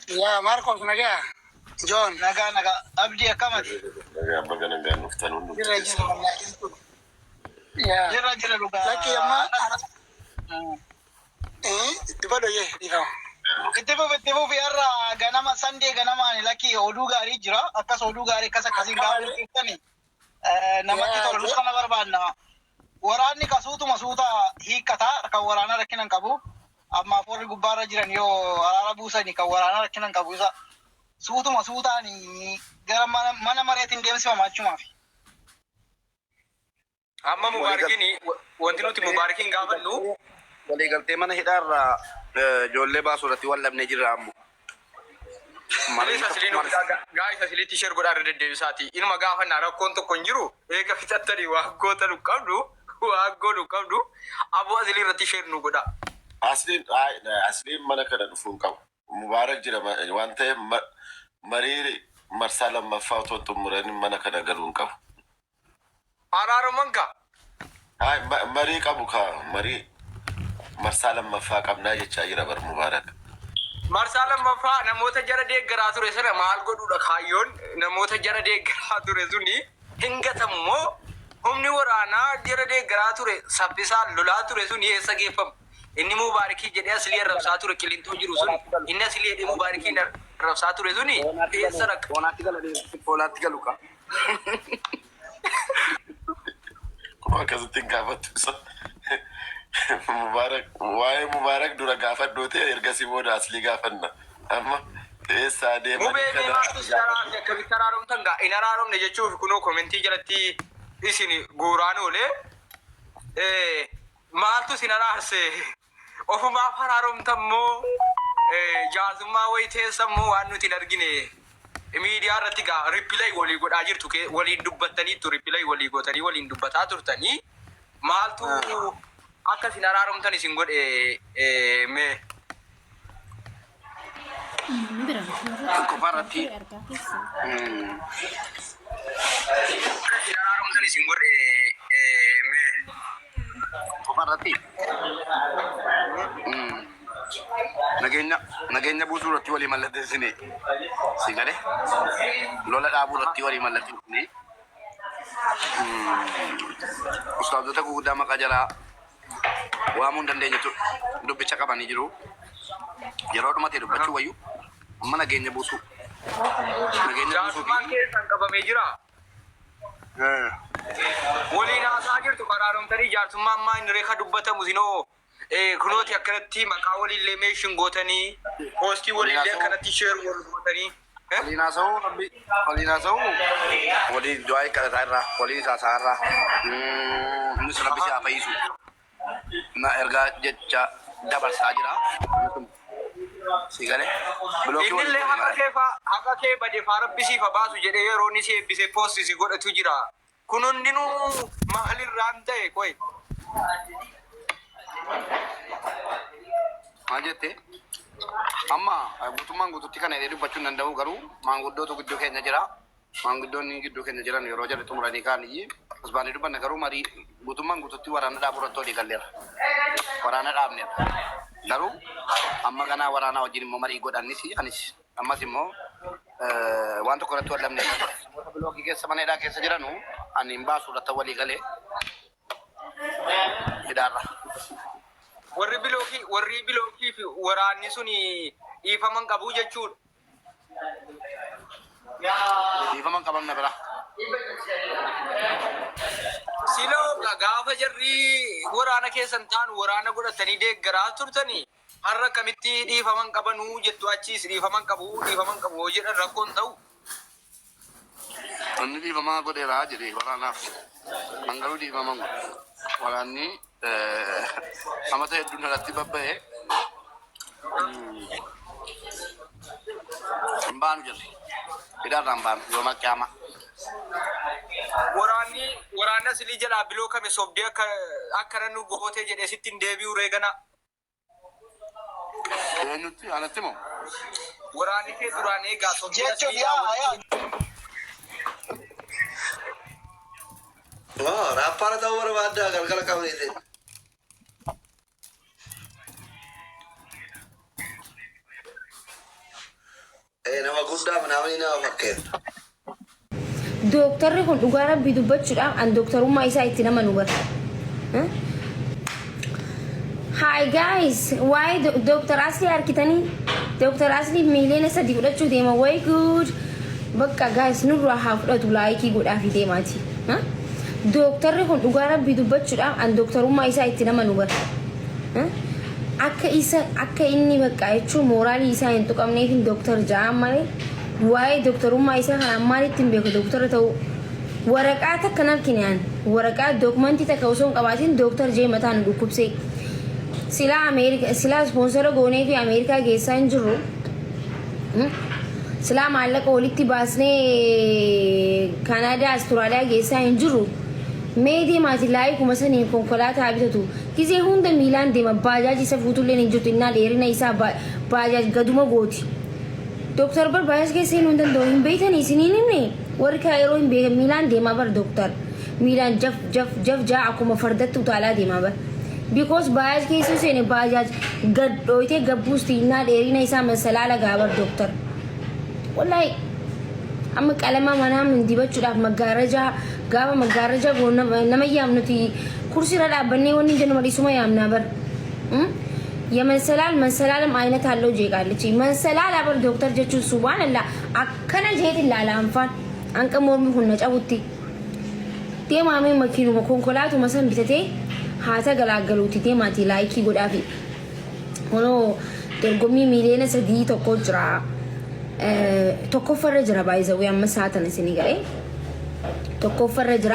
يا ماركوس نجا جون نجا أبدي كمل يا بقى نجا نفتن يا جرى لكن يا ما تبدو يه Ittifu fi irra ganama sandee ganamaan lakki oduu gaarii jira. Akkas oduu gaarii akkas akkasiin gaarii jirtani. Namatti tolu kana barbaanna. Waraanni kasuutuma suuta hiikkataa kan waraana rakkinan qabu. Amma warri gubbaarra jiran yoo araara buusani kan waraana rakkinan qabu isa suutuma suutaani gara mana mareetiin deemsifama achumaaf. Amma mubaarakiin wanti nuti mubaarakiin gaafannu waliigaltee mana hidhaarraa ijoollee baasuudhaatti wallabnee jirra ammoo. Gaa'isa siliitti ishee godhaa deddeebisaati. Ilma gaafannaa rakkoon tokko hin jiru. Eega fixattanii waaggoota nu qabdu waaggoo nu qabdu aboo asilii irratti ishee nu godha. Asliin mana kana dhufuun qabu. Mubaarak jira waan ta'eef marii marsaa lammaffaa otoo xumuranii mana kana galuun qabu. Araaraman ka? Marii qabu ka marii marsaa lammaffaa qabnaa jechaa jira bar Mubaarak. Marsaa lammaffaa namoota jara deeggaraa ture sana maal godhuudha kaayyoon namoota jara deeggaraa ture suni hin gatammoo humni waraanaa jara deeggaraa ture saffisaan lolaa ture suni eessa geeffamu. Inni Mubaarakii jedhee asilii arrabsaa ture qilintoo jiru sun inni asilii jedhee Mubaarakii arrabsaa ture suni eessa raqa. Foolaatti galu ka. Akkasitti hin gaafattu. Mubaarak dura gaafadhu ta'e ergasii booda aslii gaafanna. Amma eessaa deeman. Mubee maaltu si araaromte akkamitti araaromtan gaa hin araaromne jechuuf kunoo komentii jalatti isin guuraan oolee maaltu sin araarse ofumaaf araaromtan moo jaazummaa wayii teessan moo waan nuti hin argine miidiyaa irratti gaa rippilay walii godhaa jirtu waliin dubbattaniittu rippilay walii gootanii waliin dubbataa turtanii maaltu akka sin araaromtan isin godhe mee. Kofarratti. Sin araaromtan isin godhe mee. Kofarratti. Nageenya buusuu irratti walii mallatteessine si gale lola dhaabuu irratti walii mallatteessine ustaazota guguddaa maqaa jalaa waamuu hin dandeenyetu dubbicha qabanii jiru. Yeroo dhumate dubbachuu wayyu amma nageenya buusuu. Jaarsummaan keessan qabamee jira. Waliin haasaa jirtu karaaromtanii jaarsummaan maa inni reeka dubbatamu sinoo kunooti akkanatti maqaa waliillee meeshin gootanii poostii waliillee akkanatti sheer wal gootanii. Waliin haasa'u waliin du'aa kadhataa irraa waliin haasaa irraa innis rabbi si haa fayyisu. Na ergaa jecha dabarsaa jira. Si gale. Innillee haqa kee badee faa rabbisiifa baasu jedhee yeroo inni si eebbisee poostii si godhatu jira. Kun hundinuu maalirraan ta'e qoy. Maal jette? Amma guutummaan guututti kana jedhee dubbachuu hin danda'u garuu maanguddootu gidduu keenya jira. Maanguddoonni gidduu keenya jiran yeroo jedhe xumuranii kaaniyyi asbaanii dubbanna garuu marii guutummaan guututti waraana dhaabuu irratti walii galleera. Waraana dhaabneera. Garuu amma kanaa waraanaa wajjin immoo marii godhannis anis ammas immoo waan tokko irratti wallamneera. Namoota bilookii keessa mana hidhaa keessa jiranu ani hin baasu irratti walii galee hidhaarra. Warri bilookii fi waraanni suni dhiifaman qabu jechuudha. Dhiifaman qaban na bira. Siloo gaafa jarri waraana keessan taanu waraana godhatanii deeggaraa turtanii har'a kamitti dhiifaman qabanuu jettu achiis dhiifaman qabu jedhan rakkoon ta'u. Inni dhiifamaa godheeraa jedhee waraanaaf hangaruu dhiifaman godhe. Waraanni amata hedduun irratti babba'ee hin baanu jirre. Hidhaarraan baanu yoo maqaama. Waraanni asilii jalaa biloo kame sobdee akkana nu gootee jedhee sitti hin deebi'u reegana. Eenyutti anatti moo? Waraanni kee duraan eegaa sobdee asilii Raappaara ta'uu barbaaddaa galgala qabneetiin. nama guddaa namni nama fakkeessa. Doktorri kun dhugaa rabbii dubbachuudhaan an doktorummaa isaa itti nama nu bara. Hi guys, why Dr. Asli arkitanii? Dr. Asli miliyoona 3 fudhachuu deema way good. Bakka guys nurraa haa fudhatu laayikii godhaafi deemaati. Doktorri kun dhugaa rabbii dubbachuudhaan an doktorummaa isaa itti nama nu bara. Akka inni bakka jechuun mooraalii isaa hin tuqamneef doktor ja'an malee waa'ee doktorummaa isaa kanaan maalitti hin beeku doktora ta'uu waraqaa takka narkinaan waraqaa dookumentii takka osoo hin qabaatiin doktor jee mataa nu dhukkubsee silaa ispoonsara goonee fi Ameerikaa geessaa hin jirru silaa maallaqa walitti baasnee Kanaadaa Asturaaliyaa geessaa hin jirru meedii maatii laayii kuma sanii konkolaataa bitatu gizee hunda miilaan deema baajaaji isa fuutullee hin jirtu innaa dheerina isaa baajaaj gaduma gooti. Doktor bar baay'as keessee hin danda'u hin beektan isiniin himne warri kaa yeroo hin beekan miilaan deemaa bar doktor miilaan jaf jaa akkuma fardatti utaalaa deemaa bar because baay'as keessee seene baajaaj gad dhooytee gabbuusti innaa dheerina isaa masalaala gaabar doktor wallahi amma qalama manaa min dibachuudhaaf maggaarajaa gaafa maggaarajaa goona nama yaamnuti kursiirra dhaabbannee wanni jennu madhiisuma yaamnaa bar የመንሰላልም አይነት አለው ጄቃለች መንሰላል አበር ዶክተር ጀቹ ሱብሃንአላህ አከነ ጄት ላላንፋን አንቀሞም ሁነ ጫውቲ ቴማሜ መኪኑ ኮንኮላቱ መሰን ቢተቴ ሃታ ገላገሉቲ ቴማቲ ላይኪ ጎዳፊ ሆኖ ደርጎሚ ሚሊየነ ሰዲ ተቆጅራ ተኮፈረ ጅራ ባይዘው ያመሳተነ ሲኒገሬ ተኮፈረ ጅራ